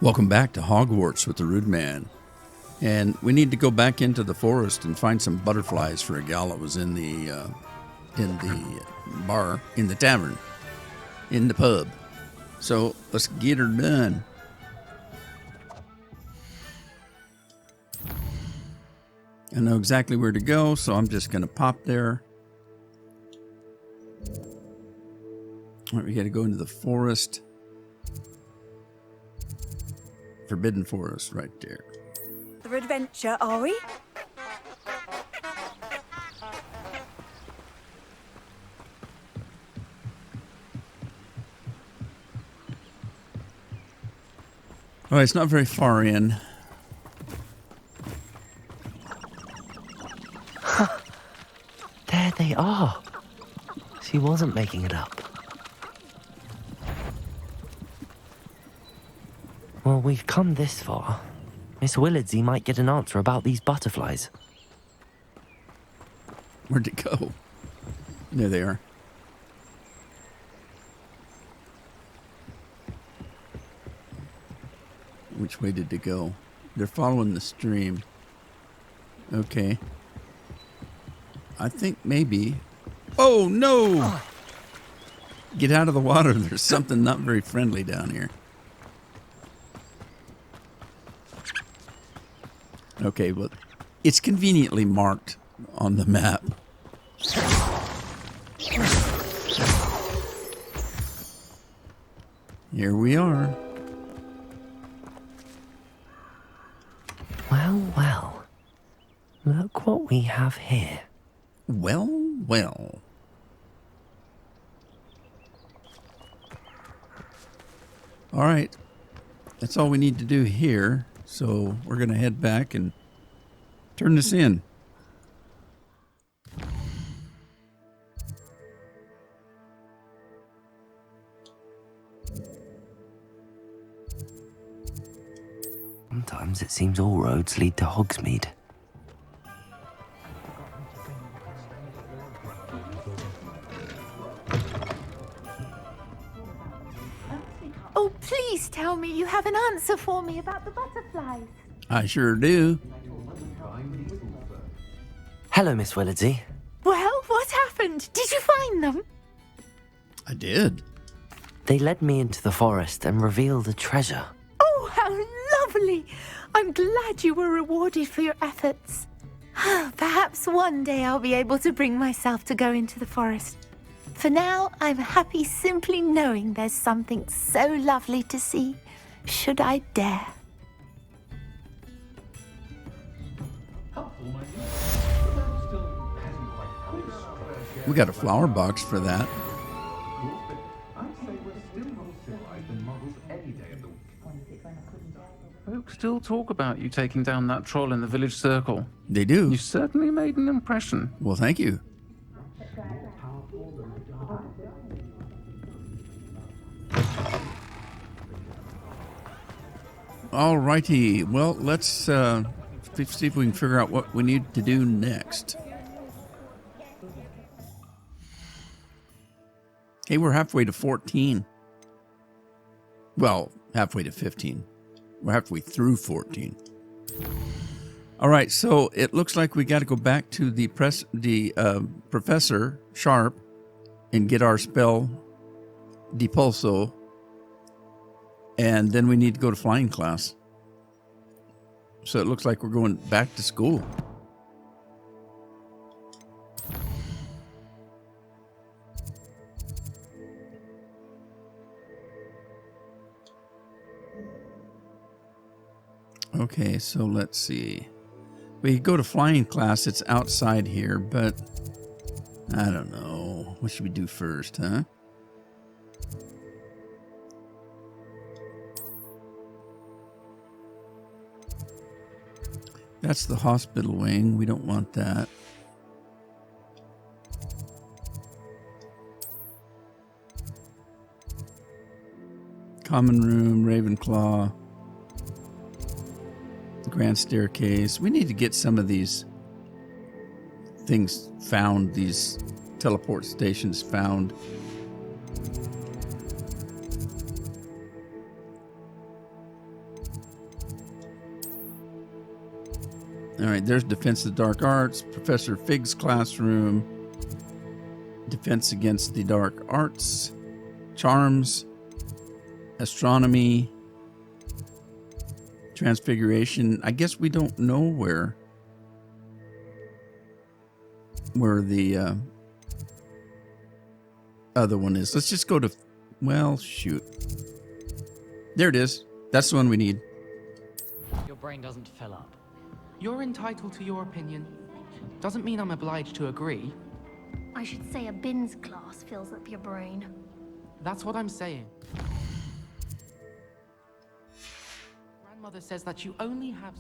Welcome back to Hogwarts with the Rudeman. And we need to go back into the forest and find some butterflies for a gal that was in the bar, in the tavern, in the pub. So let's get her done. I know exactly where to go, so I'm just going to pop there. All right, we got to go into the forest. Forbidden Forest right there. The adventure, are we? All right, it's not very far in. There they are. She wasn't making it up. Well, we've come this far. Miss Willardsey might get an answer about these butterflies. Where'd it go? There they are. Which way did they go? They're following the stream. Okay. I think maybe... Oh, no! Get out of the water. There's something not very friendly down here. Okay, well, it's conveniently marked on the map. Here we are. Well, well. Look what we have here. Well, well. All right. That's all we need to do here. So we're going to head back and turn this in. Sometimes it seems all roads lead to Hogsmeade. Oh, please tell me you have an answer for me about the butterflies. I sure do. Hello, Miss Willardsey. Well, what happened? Did you find them? I did. They led me into the forest and revealed a treasure. Oh, how lovely. I'm glad you were rewarded for your efforts. Perhaps one day I'll be able to bring myself to go into the forest. For now, I'm happy simply knowing there's something so lovely to see, should I dare. We got a flower box for that. Folks still talk about you taking down that troll in the village circle. They do. You certainly made an impression. Well, thank you. All righty. Well, let's see if we can figure out what we need to do next. Hey, we're halfway to 14. Well, halfway to 15. We're halfway through 14. All right, so it looks like we got to go back to the Professor Sharp and get our spell Depulso, and then we need to go to flying class. So it looks like we're going back to school. Okay, so let's see. We go to flying class. It's outside here, but I don't know. What should we do first, huh? That's the hospital wing. We don't want that. Common room, Ravenclaw. Grand staircase. We need to get some of these things found, these teleport stations found. All right, there's Defense of the Dark Arts, Professor Fig's classroom, Defense against the Dark Arts, Charms, Astronomy, Transfiguration. I guess we don't know where the other one is. Let's just go to, well, shoot. There it is. That's the one we need. Your brain doesn't fill up. You're entitled to your opinion. Doesn't mean I'm obliged to agree. I should say a bins glass fills up your brain. That's what I'm saying. Grandmother says that you only have...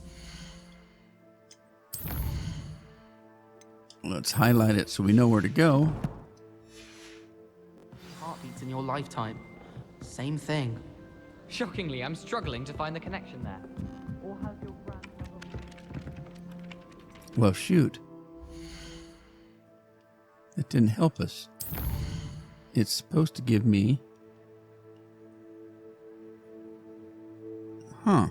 Let's highlight it so we know where to go. heartbeats in your lifetime. Same thing. Shockingly, I'm struggling to find the connection there. Or has your grandmother... Well, shoot. That didn't help us. It's supposed to give me... Huh.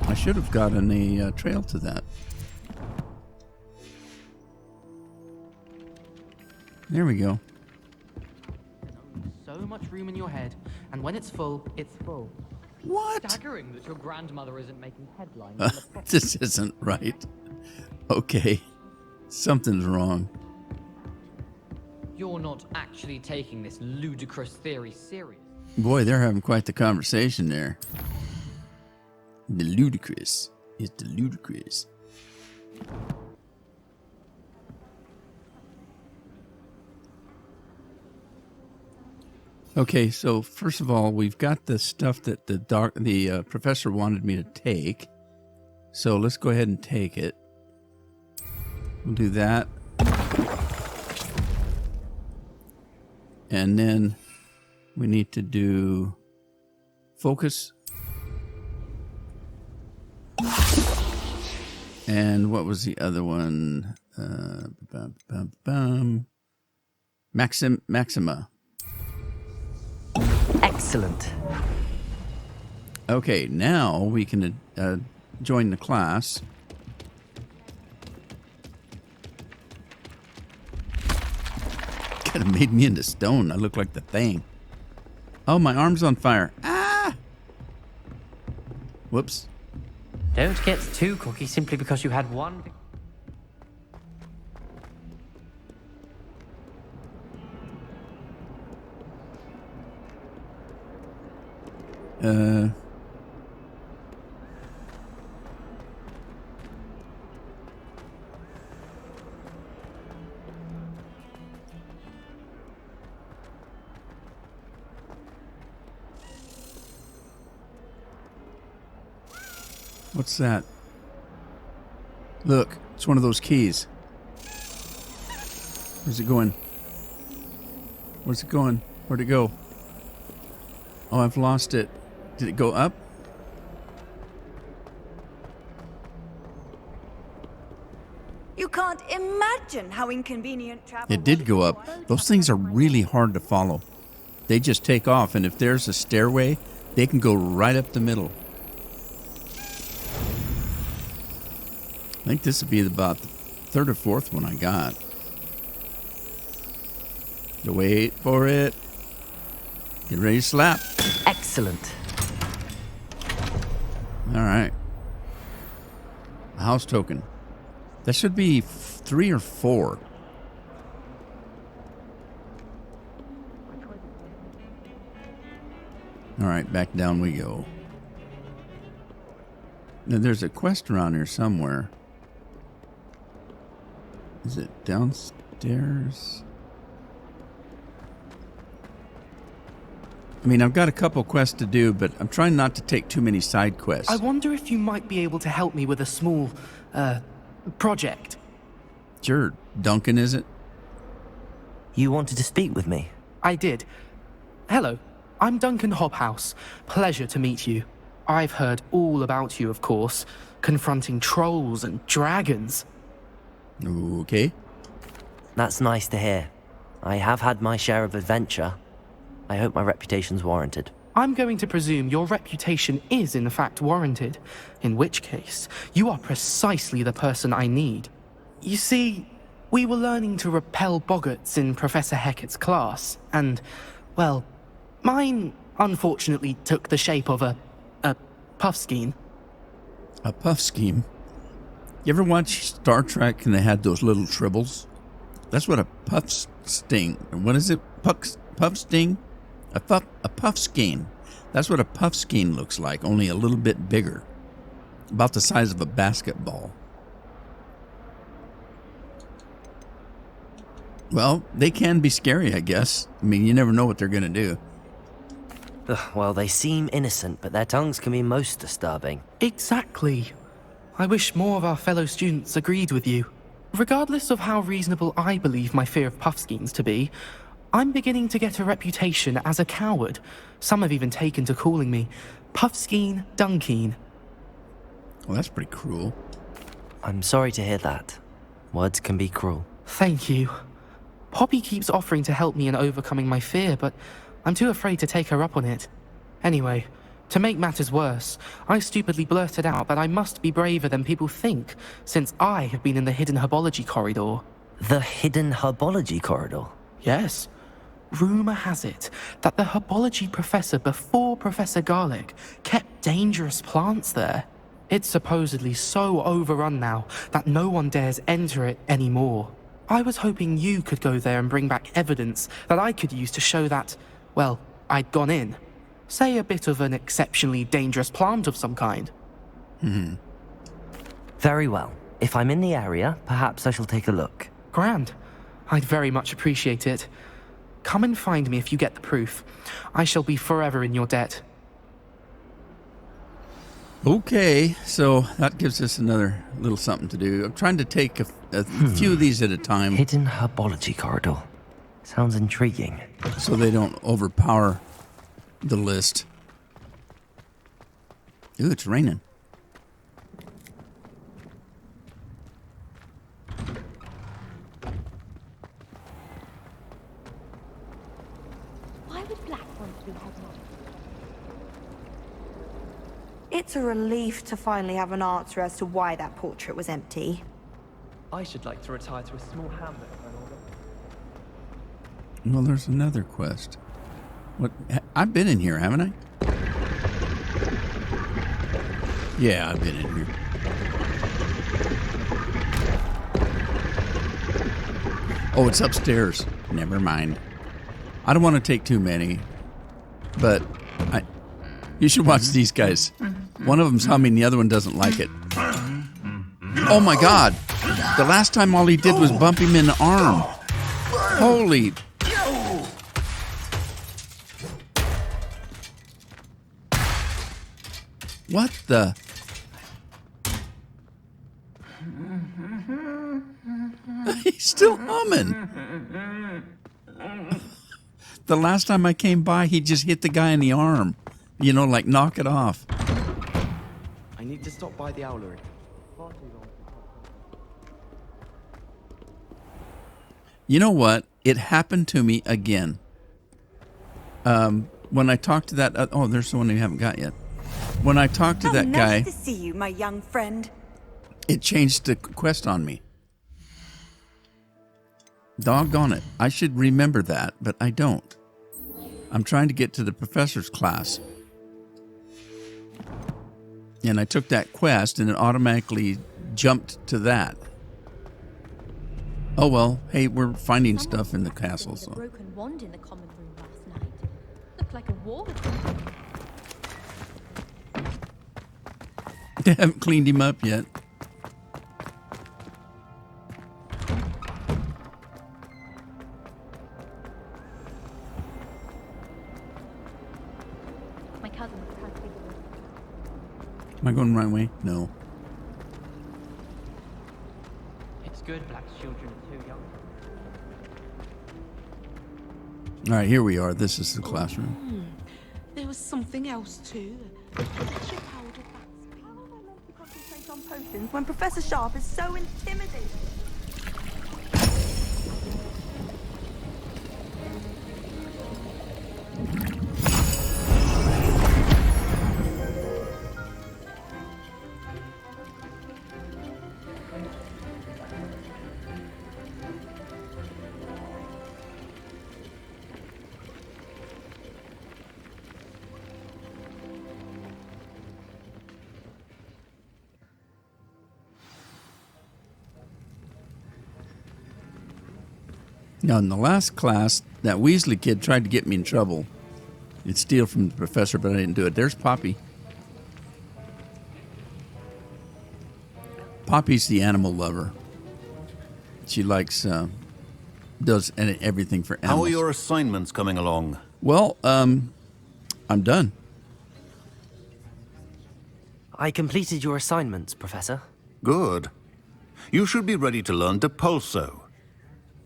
I should have gotten a trail to that. There we go. So much room in your head, and when it's full, it's full. What? Staggering that your grandmother isn't making headlines. In the press. This isn't right. Okay. Something's wrong. You're not actually taking this ludicrous theory serious. Boy, they're having quite the conversation there. The ludicrous is the ludicrous. Okay, so first of all, we've got the stuff that the professor wanted me to take. So let's go ahead and take it. We'll do that. And then we need to do focus. And what was the other one? Maxima. Excellent. Okay, now we can join the class. Could have made me into stone. I look like the thing. Oh, my arm's on fire. Ah! Whoops. Don't get too cocky simply because you had one... What's that? Look, it's one of those keys. Where's it going? Where's it going? Where'd it go? Oh, I've lost it. Did it go up? You can't imagine how inconvenient travel It did go up. Those things are really hard to follow. They just take off, and if there's a stairway, they can go right up the middle. I think this would be about the third or fourth one I got. So wait for it. Get ready to slap. Excellent. All right. A house token. That should be 3 or 4. All right, back down we go. Now there's a quest around here somewhere. Is it downstairs? I mean, I've got a couple quests to do, but I'm trying not to take too many side quests. I wonder if you might be able to help me with a small, project. Sure. Duncan, is it? You wanted to speak with me? I did. Hello, I'm Duncan Hobhouse. Pleasure to meet you. I've heard all about you, of course, confronting trolls and dragons. Okay. That's nice to hear. I have had my share of adventure. I hope my reputation's warranted. I'm going to presume your reputation is in fact warranted, in which case, you are precisely the person I need. You see, we were learning to repel boggarts in Professor Hecat's class, and, well, mine unfortunately took the shape of a puff scheme. A puff scheme? You ever watch Star Trek and they had those little tribbles? That's what a puff sting. What is it? Puff sting? A puff skein. That's what a puff skein looks like, only a little bit bigger. About the size of a basketball. Well, they can be scary, I guess. I mean, you never know what they're going to do. Well, they seem innocent, but their tongues can be most disturbing. Exactly. I wish more of our fellow students agreed with you. Regardless of how reasonable I believe my fear of puff skeins to be, I'm beginning to get a reputation as a coward. Some have even taken to calling me Puffskeen Dunkeen. Well, that's pretty cruel. I'm sorry to hear that. Words can be cruel. Thank you. Poppy keeps offering to help me in overcoming my fear, but I'm too afraid to take her up on it. Anyway, to make matters worse, I stupidly blurted out that I must be braver than people think, since I have been in the hidden herbology corridor. The hidden herbology corridor? Yes. Rumour has it that the herbology professor before Professor Garlic kept dangerous plants there. It's supposedly so overrun now that no one dares enter it anymore. I was hoping you could go there and bring back evidence that I could use to show that, well, I'd gone in. Say a bit of an exceptionally dangerous plant of some kind. Very well. If I'm in the area, perhaps I shall take a look. Grand. I'd very much appreciate it. Come and find me if you get the proof. I shall be forever in your debt. Okay, so that gives us another little something to do. I'm trying to take a few of these at a time Hidden herbology corridor. Sounds intriguing. so they don't overpower the list. Ooh, it's raining. Why would Black want to be headmaster? It's a relief to finally have an answer as to why that portrait was empty. I should like to retire to a small hamlet for an order. Well, there's another quest. What? I've been in here, haven't I? Yeah, I've been in here. Oh, it's upstairs. Never mind. I don't want to take too many, but you should watch these guys. One of them's humming, the other one doesn't like it. Oh my God! The last time all he did was bump him in the arm. Holy... What the? He's still humming. The last time I came by, he just hit the guy in the arm. You know, like knock it off. I need to stop by the owlery. You know what? It happened to me again. When I talked to that... oh, there's the one you haven't got yet. When I talked to that guy... Nice to see you, my young friend. It changed the quest on me. Doggone it. I should remember that, but I don't. I'm trying to get to the professor's class. And I took that quest, and it automatically jumped to that. Oh, well. Hey, we're finding stuff in the castle, so... Broken wand in the common room last night. Looked like a war had been going on. They haven't cleaned him up yet. My cousin was trying to figure it out. Am I going the right way? No. It's good Black's children are too young. All right, here we are. This is the classroom. There was something else too. Extra powder bats. How am I meant to concentrate on potions when Professor Sharp is so intimidating? Now, in the last class, that Weasley kid tried to get me in trouble. He'd steal from the professor, but I didn't do it. There's Poppy. Poppy's the animal lover. She likes, does everything for animals. How are your assignments coming along? Well, I'm done. I completed your assignments, Professor. Good. You should be ready to learn Depulso.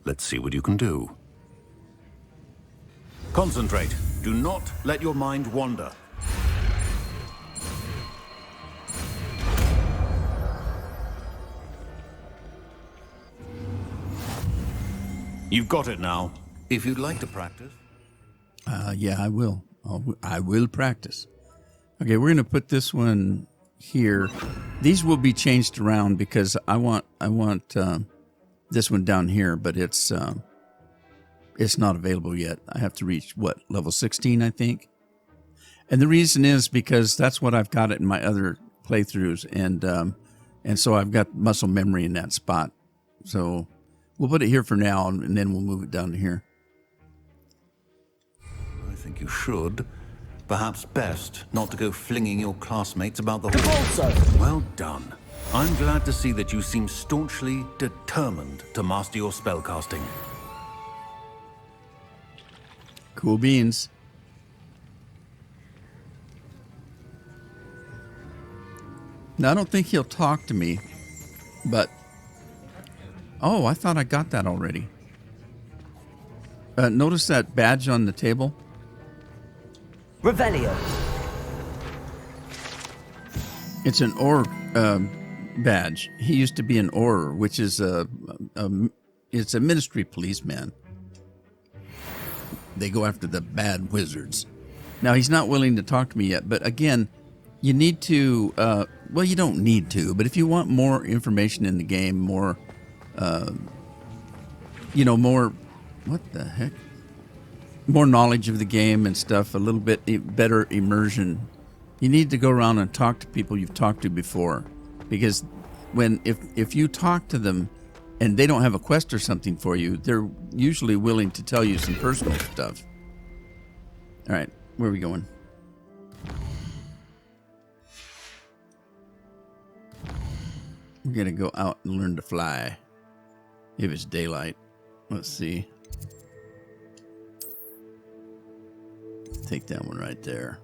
Let's see what you can do. Concentrate. Do not let your mind wander. You've got it now. If you'd like to practice. Yeah, I will. I will practice. Okay, we're going to put this one here. These will be changed around because I want this one down here, but it's not available yet. I have to reach what, level 16, I think. And the reason is because that's what I've got it in my other playthroughs, and so I've got muscle memory in that spot. So we'll put it here for now, and then we'll move it down to here. I think you should. Perhaps best not to go flinging your classmates about the hall. Well done. I'm glad to see that you seem staunchly determined to master your spellcasting. Cool beans. Now, I don't think he'll talk to me, but... Oh, I thought I got that already. Notice that badge on the table? Revelio. It's an orc badge. He used to be an Auror, which is it's a ministry policeman. They go after the bad wizards. Now, he's not willing to talk to me yet, but again, you need to, well, you don't need to, but if you want more information in the game, more, more, what the heck? More knowledge of the game and stuff, a little bit better immersion, you need to go around and talk to people you've talked to before. Because if you talk to them and they don't have a quest or something for you, they're usually willing to tell you some personal stuff. All right, where are we going? We're going to go out and learn to fly. If it's daylight. Let's see. Take that one right there.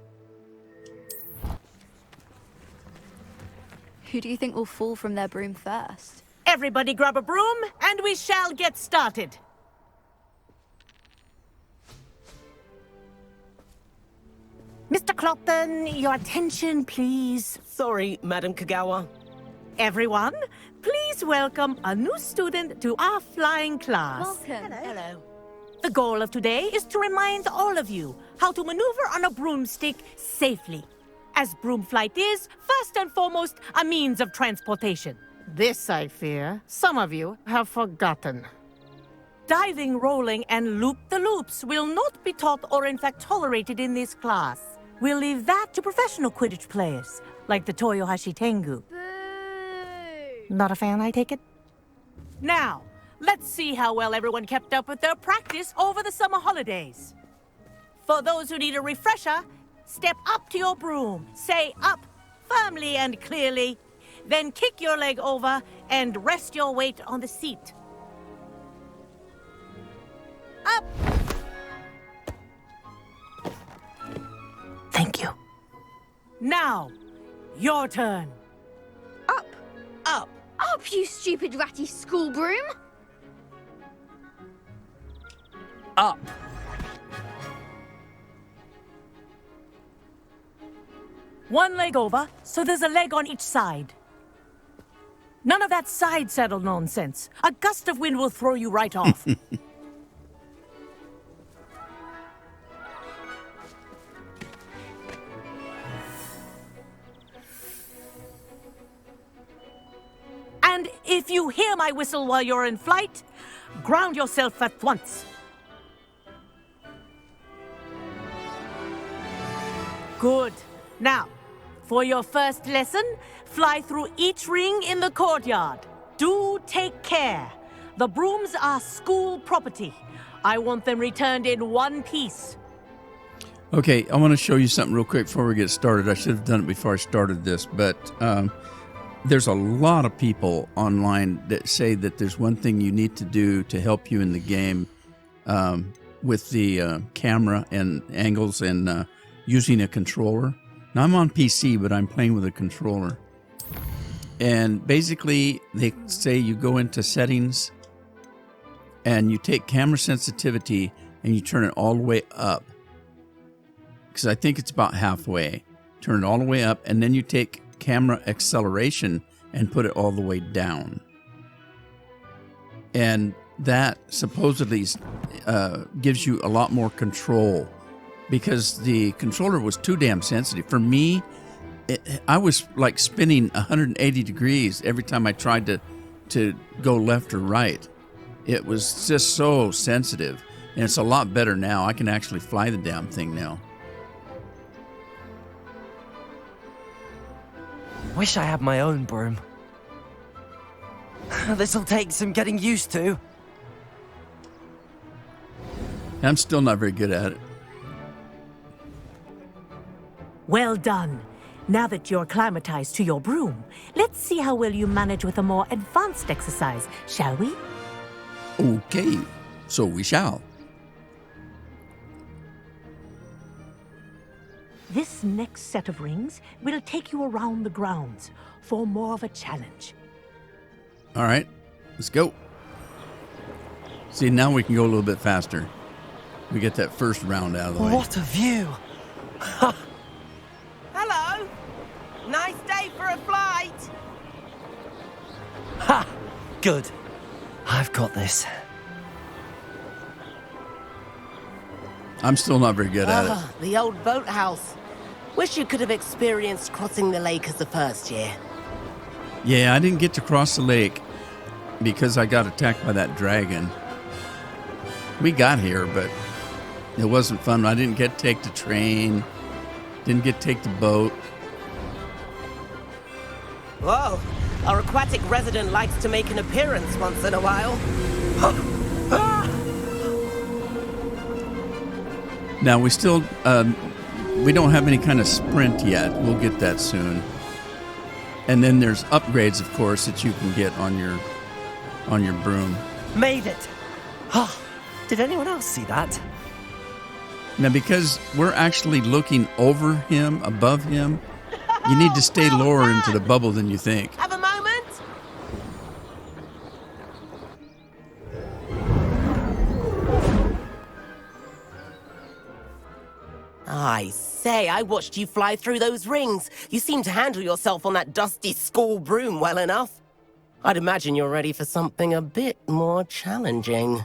Who do you think will fall from their broom first? Everybody grab a broom, and we shall get started. Mr. Clopton, your attention, please. Sorry, Madam Kagawa. Everyone, please welcome a new student to our flying class. Welcome. Hello. The goal of today is to remind all of you how to maneuver on a broomstick safely. As broom flight is, first and foremost, a means of transportation. This, I fear, some of you have forgotten. Diving, rolling, and loop-the-loops will not be taught or in fact tolerated in this class. We'll leave that to professional Quidditch players, like the Toyohashi Tengu. Boo! Not a fan, I take it? Now, let's see how well everyone kept up with their practice over the summer holidays. For those who need a refresher, step up to your broom, say up firmly and clearly, then kick your leg over and rest your weight on the seat. Up! Thank you. Now, your turn. Up! Up! Up, you stupid ratty school broom! Up! One leg over, so there's a leg on each side. None of that side saddle nonsense. A gust of wind will throw you right off. And if you hear my whistle while you're in flight, ground yourself at once. Good. Now, for your first lesson, fly through each ring in the courtyard. Do take care. The brooms are school property. I want them returned in one piece. Okay, I want to show you something real quick before we get started. I should have done it before I started this, but there's a lot of people online that say that there's one thing you need to do to help you in the game with the camera and angles and using a controller. Now, I'm on PC, but I'm playing with a controller. And basically, they say you go into settings and you take camera sensitivity and you turn it all the way up. Because I think it's about halfway. Turn it all the way up, and then you take camera acceleration and put it all the way down. And that supposedly gives you a lot more control, because the controller was too damn sensitive. For me, I was like spinning 180 degrees every time I tried to go left or right. It was just so sensitive, and it's a lot better now. I can actually fly the damn thing now. Wish I had my own broom. This'll take some getting used to. I'm still not very good at it. Well done. Now that you're acclimatized to your broom, let's see how well you manage with a more advanced exercise, shall we? Okay, so we shall. This next set of rings will take you around the grounds for more of a challenge. All right, let's go. See, now we can go a little bit faster. We get that first round out of the way. What a view! Hello! Nice day for a flight! Ha! Good. I've got this. I'm still not very good at it. The old boathouse. Wish you could have experienced crossing the lake as the first year. Yeah, I didn't get to cross the lake because I got attacked by that dragon. We got here, but it wasn't fun. I didn't get to take the train, didn't get to take the boat. Whoa, our aquatic resident likes to make an appearance once in a while. Now, we still, we don't have any kind of sprint yet. We'll get that soon. And then there's upgrades, of course, that you can get on your broom. Made it! Oh, did anyone else see that? Now, because we're actually looking over him, above him, you need to stay lower into the bubble than you think. Have a moment? I say, I watched you fly through those rings. You seem to handle yourself on that dusty school broom well enough. I'd imagine you're ready for something a bit more challenging.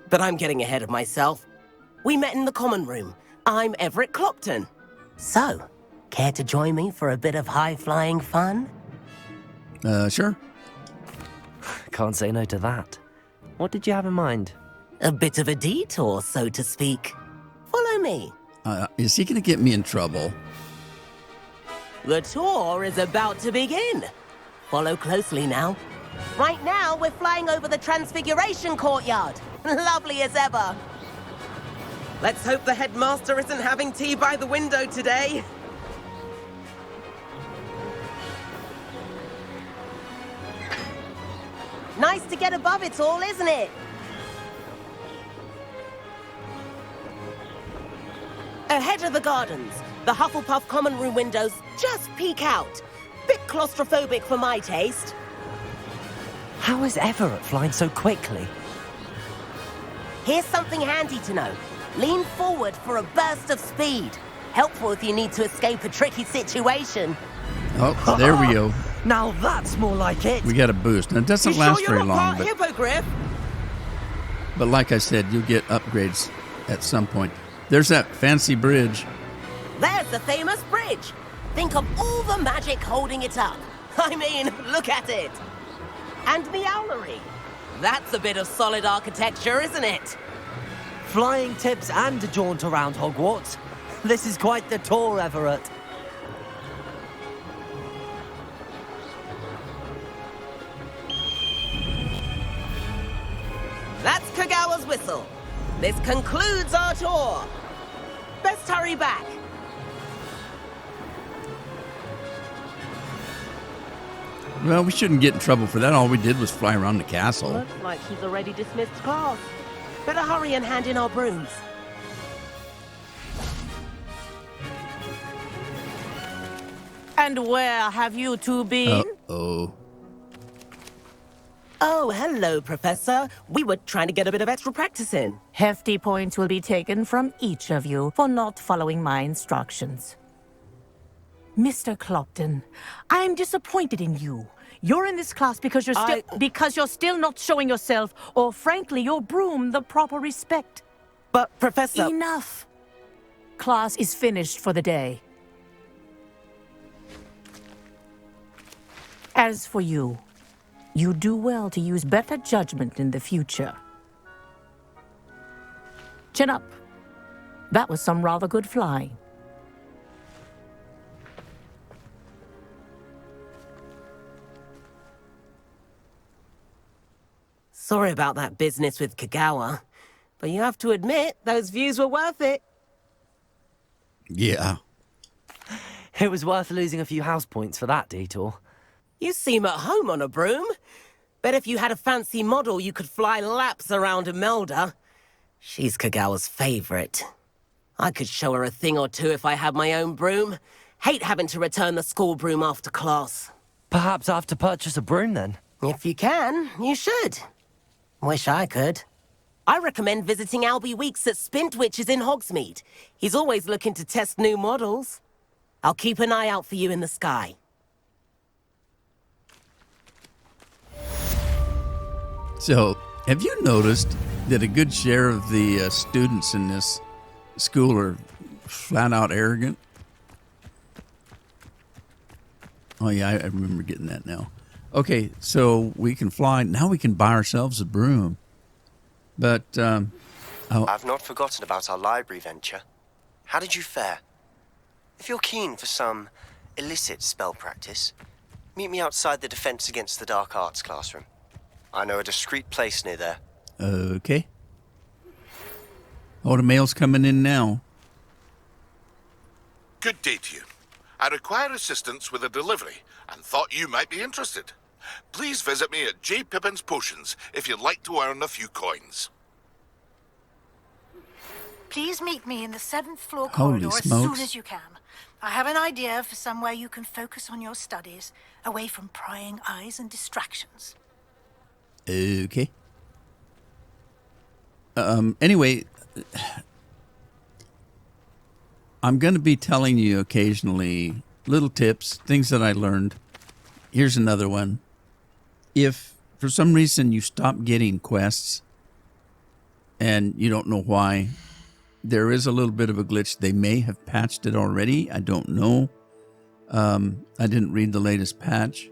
But I'm getting ahead of myself. We met in the common room. I'm Everett Clopton. So, care to join me for a bit of high-flying fun? Sure. Can't say no to that. What did you have in mind? A bit of a detour, so to speak. Follow me. Is he going to get me in trouble? The tour is about to begin. Follow closely now. Right now, we're flying over the Transfiguration Courtyard. Lovely as ever. Let's hope the headmaster isn't having tea by the window today. Nice to get above it all, isn't it? Ahead of the gardens, the Hufflepuff common room windows just peek out. Bit claustrophobic for my taste. How is Everett flying so quickly? Here's something handy to know. Lean forward for a burst of speed. Helpful if you need to escape a tricky situation. Oh, there we go. Now that's more like it. We got a boost. Now, it doesn't You last sure very you're not long, part hippogriff? but like I said, you'll get upgrades at some point. There's that fancy bridge. There's the famous bridge. Think of all the magic holding it up. I mean, look at it. And the owlery. That's a bit of solid architecture, isn't it? Flying tips and a jaunt around Hogwarts. This is quite the tour, Everett. That's Kagawa's whistle. This concludes our tour. Best hurry back. Well, we shouldn't get in trouble for that. All we did was fly around the castle. Looks like he's already dismissed class. Better hurry and hand in our brooms. And where have you two been? Uh-oh. Oh, hello, Professor. We were trying to get a bit of extra practice in. Hefty points will be taken from each of you for not following my instructions. Mr. Clopton, I'm disappointed in you. You're in this class because you're still not showing yourself, or frankly, your broom, the proper respect. But, Professor... Enough. Class is finished for the day. As for you, you do well to use better judgment in the future. Chin up. That was some rather good flying. Sorry about that business with Kagawa, but you have to admit, those views were worth it. Yeah. It was worth losing a few house points for that detour. You seem at home on a broom. Bet if you had a fancy model, you could fly laps around Imelda. She's Kagawa's favorite. I could show her a thing or two if I had my own broom. Hate having to return the school broom after class. Perhaps I have to purchase a broom then? If you can, you should. Wish I could. I recommend visiting Albie Weeks at Spintwitches in Hogsmeade. He's always looking to test new models. I'll keep an eye out for you in the sky. So, have you noticed that a good share of the students in this school are flat out arrogant? Oh yeah, I remember getting that now. Okay, so we can fly. Now we can buy ourselves a broom. But, I've not forgotten about our library venture. How did you fare? If you're keen for some illicit spell practice, meet me outside the Defense Against the Dark Arts classroom. I know a discreet place near there. Okay. Oh, the mail's coming in now. Good day to you. I require assistance with a delivery and thought you might be interested. Please visit me at J. Pippin's Potions if you'd like to earn a few coins. Please meet me in the 7th floor Holy corridor smokes. as soon as you can. I have an idea for somewhere you can focus on your studies, away from prying eyes and distractions. Okay. Anyway, I'm going to be telling you occasionally little tips, things that I learned. Here's another one. If for some reason you stop getting quests and you don't know why, there is a little bit of a glitch. They may have patched it already. I don't know. I didn't read the latest patch.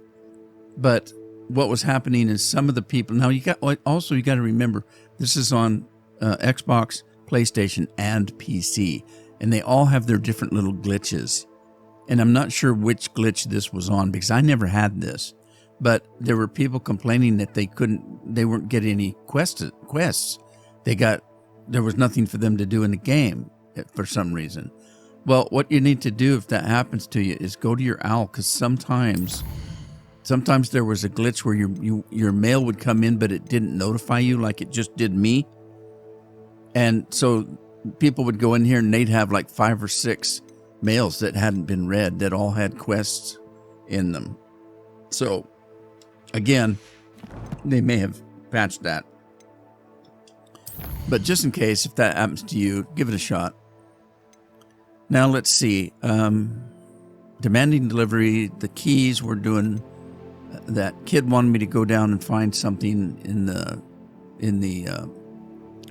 But what was happening is some of the people... Now, you got to remember, this is on Xbox, PlayStation, and PC. And they all have their different little glitches. And I'm not sure which glitch this was on because I never had this. But there were people complaining that they weren't getting any quests. There was nothing for them to do in the game for some reason. Well, what you need to do if that happens to you is go to your owl, because sometimes there was a glitch where your mail would come in, but it didn't notify you like it just did me. And so people would go in here and they'd have like 5 or 6 mails that hadn't been read that all had quests in them. So, again, they may have patched that. But just in case, if that happens to you, give it a shot. Now, let's see. Demanding delivery, the keys, we're doing... That kid wanted me to go down and find something in the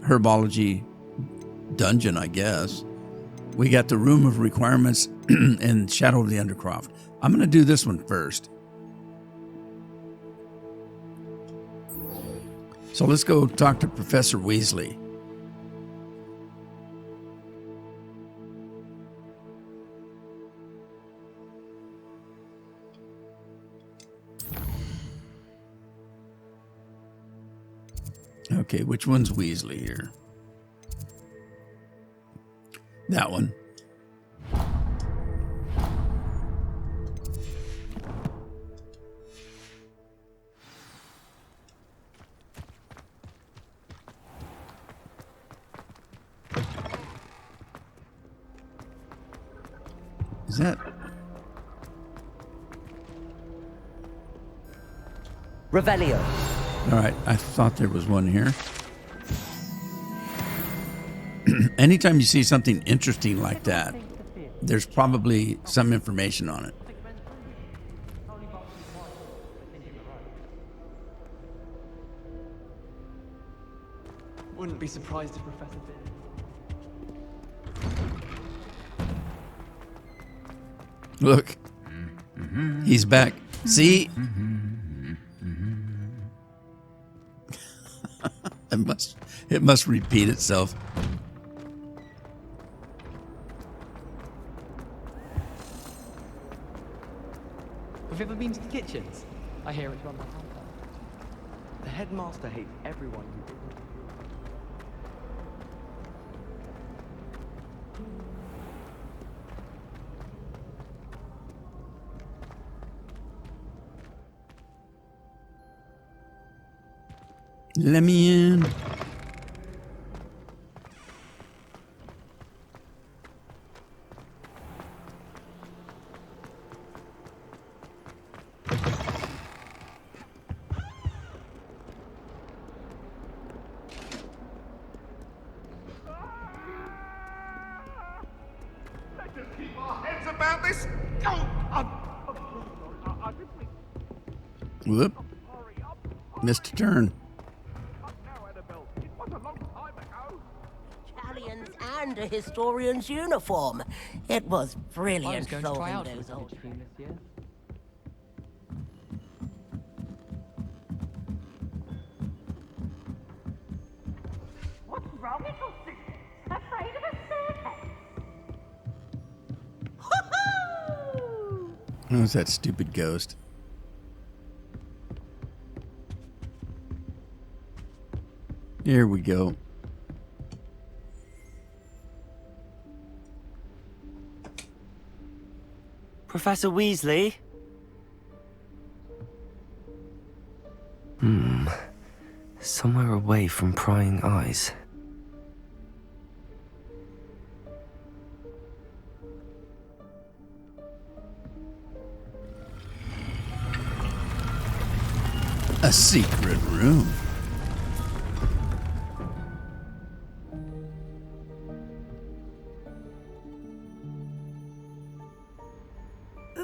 herbology dungeon, I guess. We got the Room of Requirements and Shadow of the Undercroft. I'm going to do this one first. So let's go talk to Professor Weasley. Okay, which one's Weasley here? That one. Is that... Revelio. All right, I thought there was one here. Anytime you see something interesting like that, there's probably some information on it. Wouldn't be surprised if Professor did. Look, he's back. See? It must repeat itself. Have you ever been to the kitchens? I hear it's run by Hunter. The headmaster hates everyone who isn't. Let me in. Let's just keep our heads about this. Whoop. Missed a turn. Italians and a historian's uniform. It was brilliant. I was going to try out solving for those the old college team this year. What's wrong, little Susan? Afraid of a staircase? Oh, it's that stupid ghost. Here we go. Professor Weasley? Somewhere away from prying eyes. A secret room.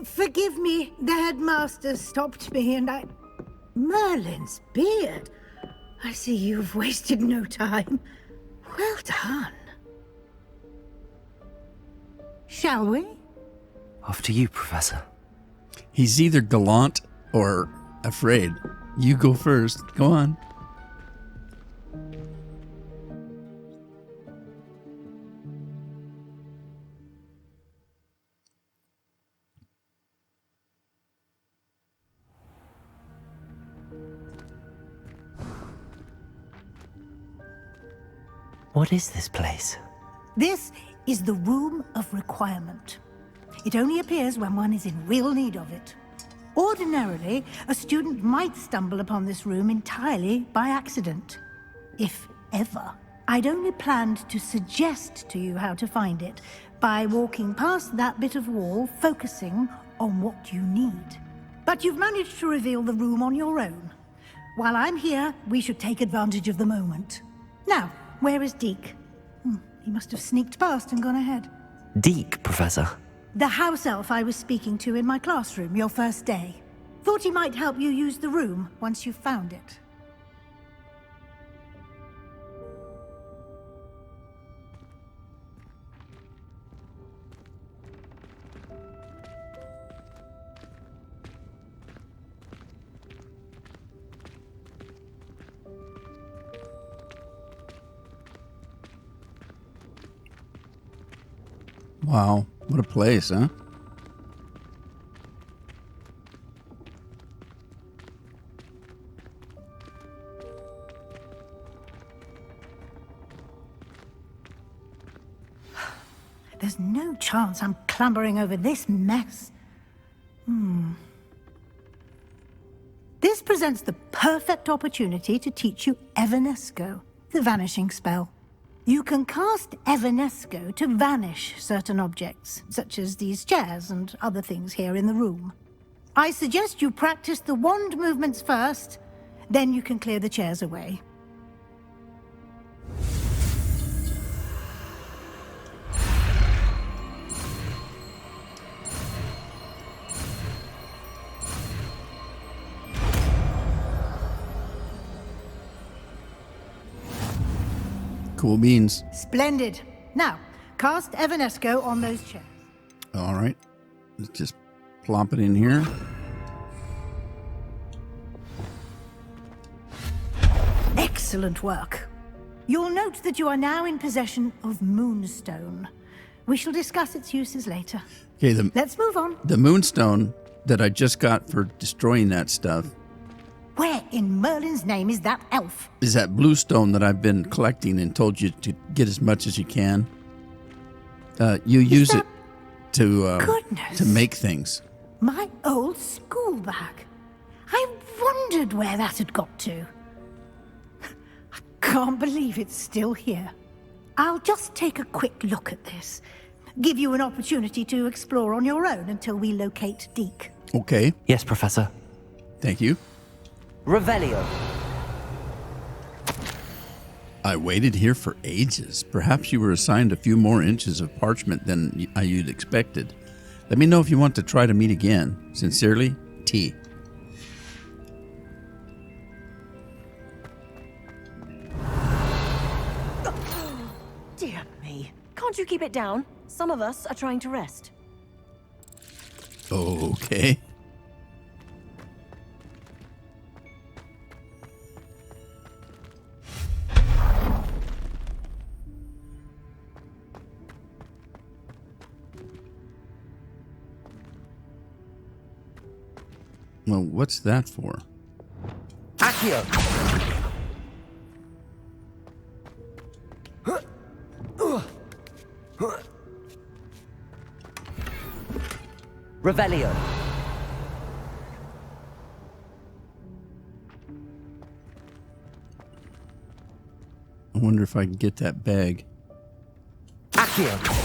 Forgive me, the headmaster stopped me and I... Merlin's beard. I see you've wasted no time. Well done. Shall we? After you, Professor. He's either gallant or afraid. You go first. Go on. What is this place? This is the Room of Requirement. It only appears when one is in real need of it. Ordinarily, a student might stumble upon this room entirely by accident. If ever. I'd only planned to suggest to you how to find it by walking past that bit of wall, focusing on what you need. But you've managed to reveal the room on your own. While I'm here, we should take advantage of the moment. Now, where is Deke? He must have sneaked past and gone ahead. Deke, Professor. The house elf I was speaking to in my classroom your first day. Thought he might help you use the room once you've found it. Wow, what a place, huh? There's no chance I'm clambering over this mess. This presents the perfect opportunity to teach you Evanesco, the vanishing spell. You can cast Evanesco to vanish certain objects, such as these chairs and other things here in the room. I suggest you practice the wand movements first, then you can clear the chairs away. Cool beans. Splendid. Now, cast Evanesco on those chairs. All right. Let's just plop it in here. Excellent work. You'll note that you are now in possession of Moonstone. We shall discuss its uses later. Okay, Let's move on. The Moonstone that I just got for destroying that stuff Where in Merlin's name is that elf? is that blue stone that I've been collecting and told you to get as much as you can. You use it to make things. My old school bag. I wondered where that had got to. I can't believe it's still here. I'll just take a quick look at this. Give you an opportunity to explore on your own until we locate Deke. Okay. Yes, Professor. Thank you. Revelio. I waited here for ages. Perhaps you were assigned a few more inches of parchment than you'd expected. Let me know if you want to try to meet again. Sincerely, T. Dear me. Can't you keep it down? Some of us are trying to rest. Okay. Well, what's that for? Accio. Revelio. I wonder if I can get that bag. Accio.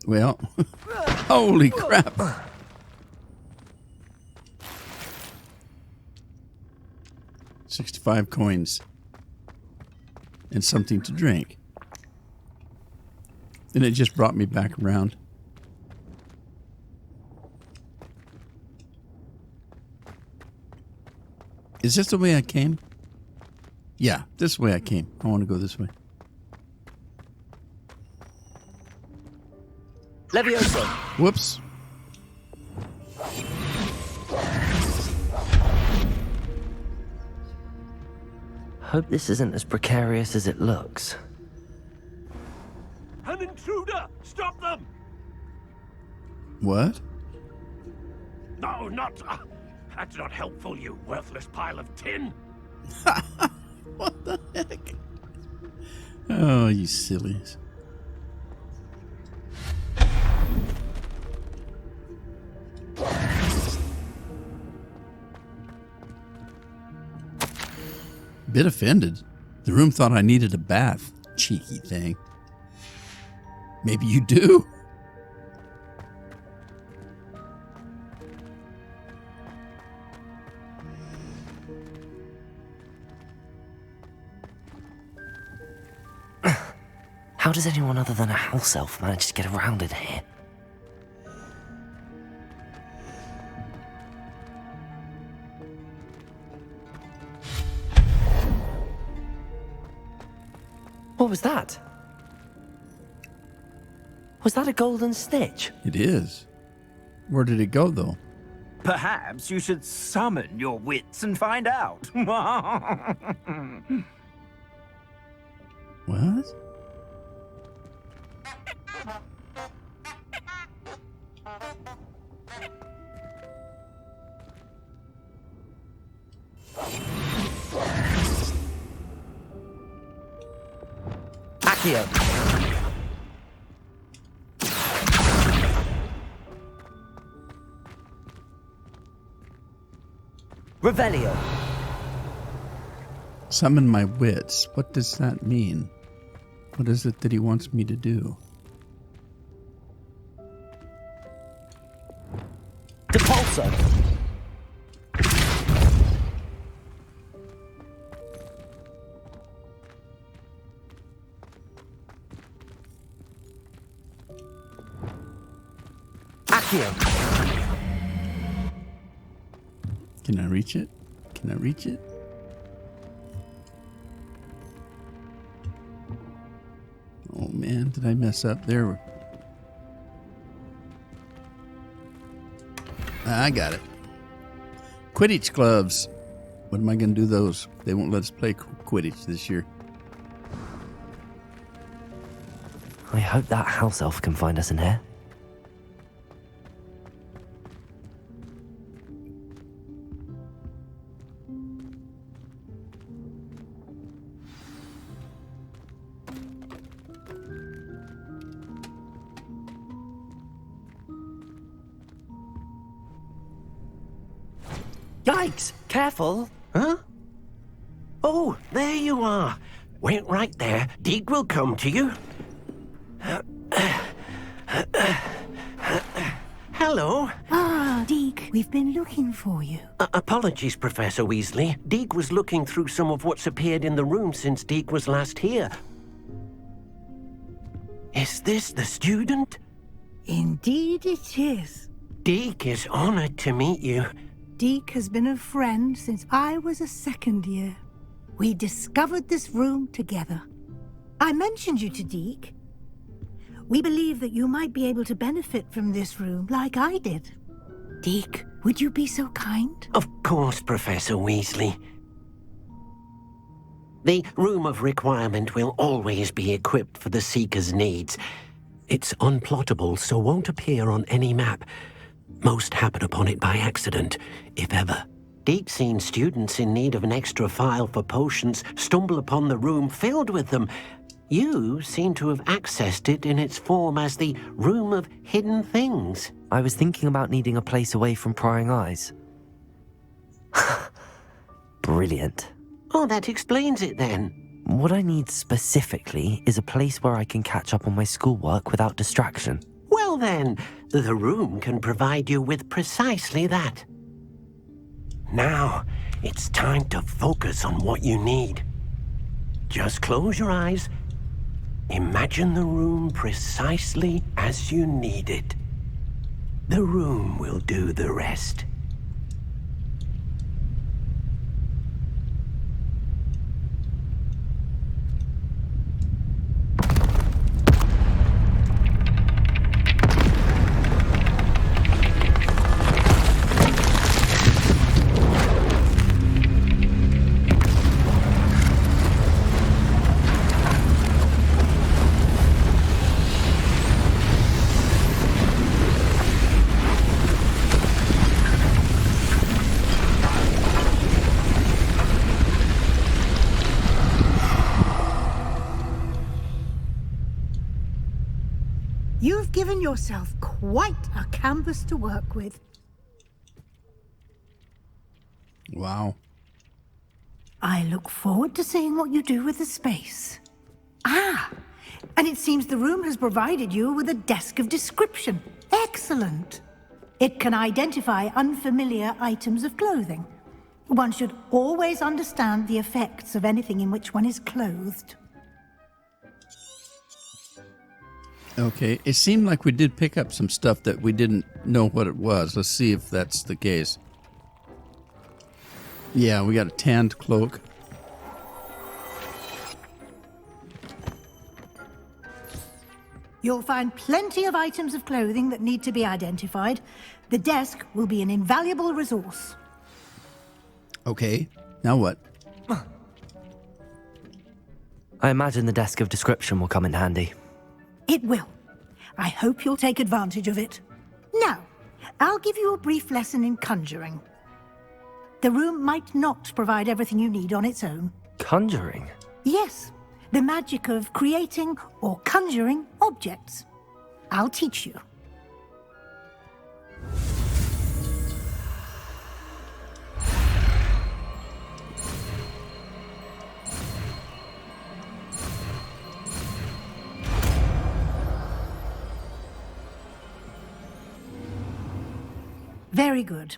Well, holy crap. $65 coins. And something to drink. And it just brought me back around. Is this the way I came? Yeah, this way I came. I want to go this way. Levioso. Whoops. Hope this isn't as precarious as it looks. An intruder! Stop them! What? No, not... that's not helpful, you worthless pile of tin! What the heck? Oh, you sillies. Bit offended. The room thought I needed a bath. Cheeky thing. Maybe you do. How does anyone other than a house elf manage to get around in here? What was that? Was that a golden snitch? It is. Where did it go, though? Perhaps you should summon your wits and find out. What? Accio. Revelio. Summon my wits. What does that mean? What is it that he wants me to do? Depulso. Accio. Can I reach it? Can I reach it? Oh man, did I mess up there? I got it. Quidditch gloves. What am I going to do those? They won't let us play Quidditch this year. I hope that house elf can find us in here. Yikes! Careful! Huh? Oh, there you are. Wait right there. Deke will come to you. Hello. Ah, Deke, we've been looking for you. Apologies, Professor Weasley. Deke was looking through some of what's appeared in the room since Deke was last here. Is this the student? Indeed it is. Deke is honored to meet you. Deke has been a friend since I was a second year. We discovered this room together. I mentioned you to Deke. We believe that you might be able to benefit from this room like I did. Deke, would you be so kind? Of course, Professor Weasley. The Room of Requirement will always be equipped for the Seeker's needs. It's unplottable, so won't appear on any map. Most happen upon it by accident, if ever. Deke's seen students in need of an extra file for potions stumble upon the room filled with them. You seem to have accessed it in its form as the Room of Hidden Things. I was thinking about needing a place away from prying eyes. Brilliant. Oh, that explains it then. What I need specifically is a place where I can catch up on my schoolwork without distraction. Well then, the room can provide you with precisely that. Now, it's time to focus on what you need. Just close your eyes. Imagine the room precisely as you need it. The room will do the rest. You've given yourself quite a canvas to work with. Wow. I look forward to seeing what you do with the space. Ah, and it seems the room has provided you with a desk of description. Excellent. It can identify unfamiliar items of clothing. One should always understand the effects of anything in which one is clothed. Okay, it seemed like we did pick up some stuff that we didn't know what it was. Let's see if that's the case. Yeah, we got a tanned cloak. You'll find plenty of items of clothing that need to be identified. The desk will be an invaluable resource. Okay, now what? I imagine the desk of description will come in handy. It will. I hope you'll take advantage of it. Now, I'll give you a brief lesson in conjuring. The room might not provide everything you need on its own. Conjuring? Yes, the magic of creating or conjuring objects. I'll teach you. Very good.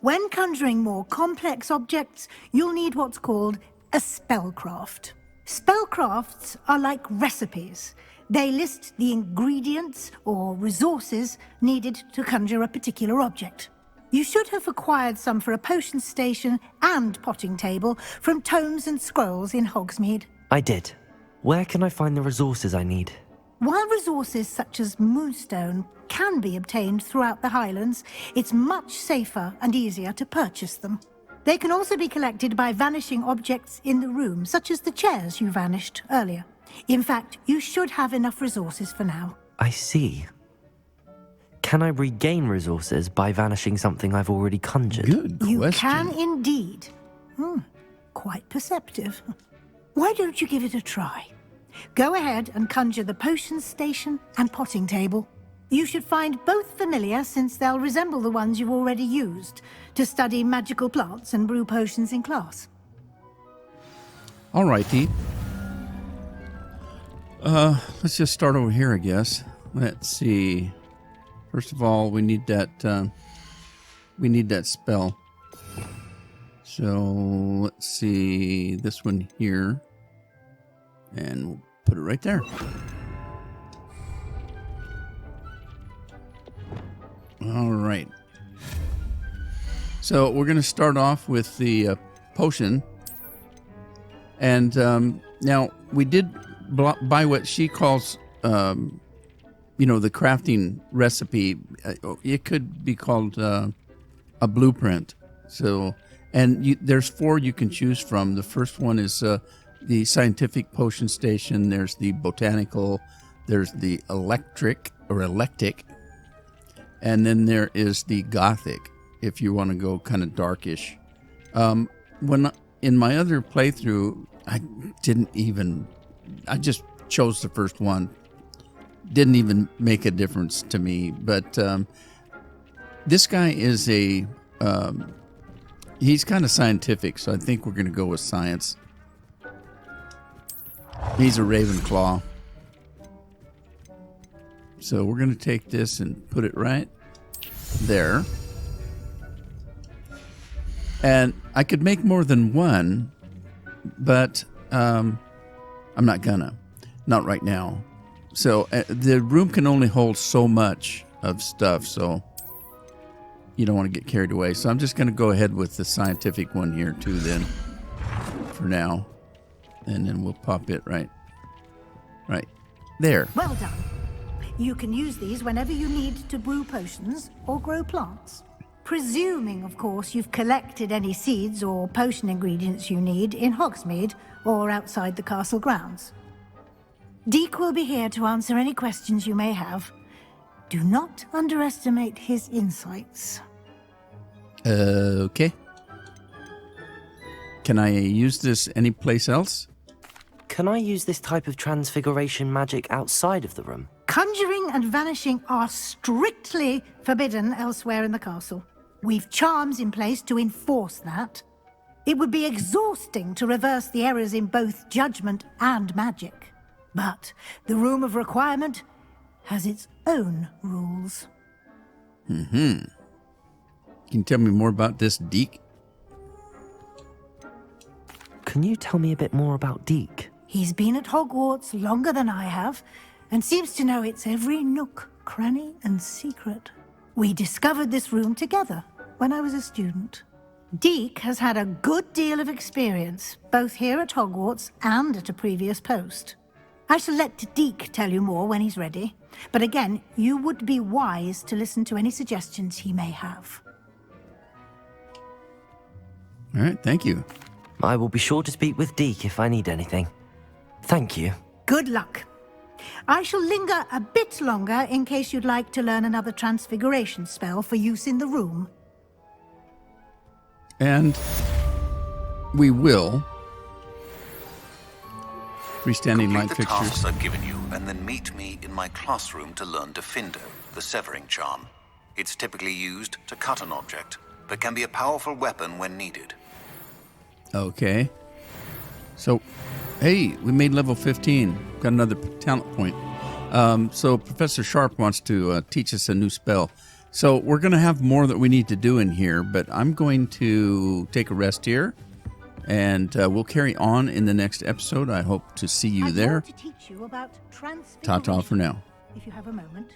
When conjuring more complex objects, you'll need what's called a spellcraft. Spellcrafts are like recipes. They list the ingredients or resources needed to conjure a particular object. You should have acquired some for a potion station and potting table from tomes and scrolls in Hogsmeade. I did. Where can I find the resources I need? While resources such as moonstone can be obtained throughout the Highlands, it's much safer and easier to purchase them. They can also be collected by vanishing objects in the room, such as the chairs you vanished earlier. In fact, you should have enough resources for now. I see. Can I regain resources by vanishing something I've already conjured? Good question. You can indeed. Quite perceptive. Why don't you give it a try? Go ahead and conjure the potion station and potting table. You should find both familiar, since they'll resemble the ones you've already used to study magical plants and brew potions in class. Alrighty. Let's just start over here, I guess. Let's see. First of all, we need that spell. So let's see this one here, and we'll put it right there. All right. So we're going to start off with the potion. And now we did buy what she calls, the crafting recipe. It could be called a blueprint. So, and there's 4 you can choose from. The first one is the scientific potion station. There's the botanical. There's the electric. And then there is the gothic, if you want to go kind of darkish. When in my other playthrough, I just chose the first one. Didn't even make a difference to me. But this guy is he's kind of scientific, so I think we're going to go with science. He's a Ravenclaw. So we're going to take this and put it right there. And I could make more than one, but I'm not gonna. Not right now. So the room can only hold so much of stuff, so you don't want to get carried away. So I'm just going to go ahead with the scientific one here too then, for now. And then we'll pop it right there. Well done. You can use these whenever you need to brew potions or grow plants. Presuming, of course, you've collected any seeds or potion ingredients you need in Hogsmeade or outside the castle grounds. Deek will be here to answer any questions you may have. Do not underestimate his insights. Okay. Can I use this anyplace else? Can I use this type of transfiguration magic outside of the room? Conjuring and vanishing are strictly forbidden elsewhere in the castle. We've charms in place to enforce that. It would be exhausting to reverse the errors in both judgment and magic. But the Room of Requirement has its own rules. Can you tell me more about this Deek? Can you tell me a bit more about Deek? He's been at Hogwarts longer than I have, and seems to know its every nook, cranny, and secret. We discovered this room together when I was a student. Deek has had a good deal of experience, both here at Hogwarts and at a previous post. I shall let Deke tell you more when he's ready. But again, you would be wise to listen to any suggestions he may have. All right, thank you. I will be sure to speak with Deke if I need anything. Thank you. Good luck. I shall linger a bit longer in case you'd like to learn another transfiguration spell for use in the room. And we will. Freestanding Complete light the fixtures. tasks I've given you, and then meet me in my classroom to learn Defindo, the severing charm. It's typically used to cut an object, but can be a powerful weapon when needed. Okay. So, hey, we made level 15. Got another talent point. So Professor Sharp wants to teach us a new spell. So we're going to have more that we need to do in here, but I'm going to take a rest here, and we'll carry on in the next episode. I hope to see you there. To teach you about Ta-ta for now. If you have a moment.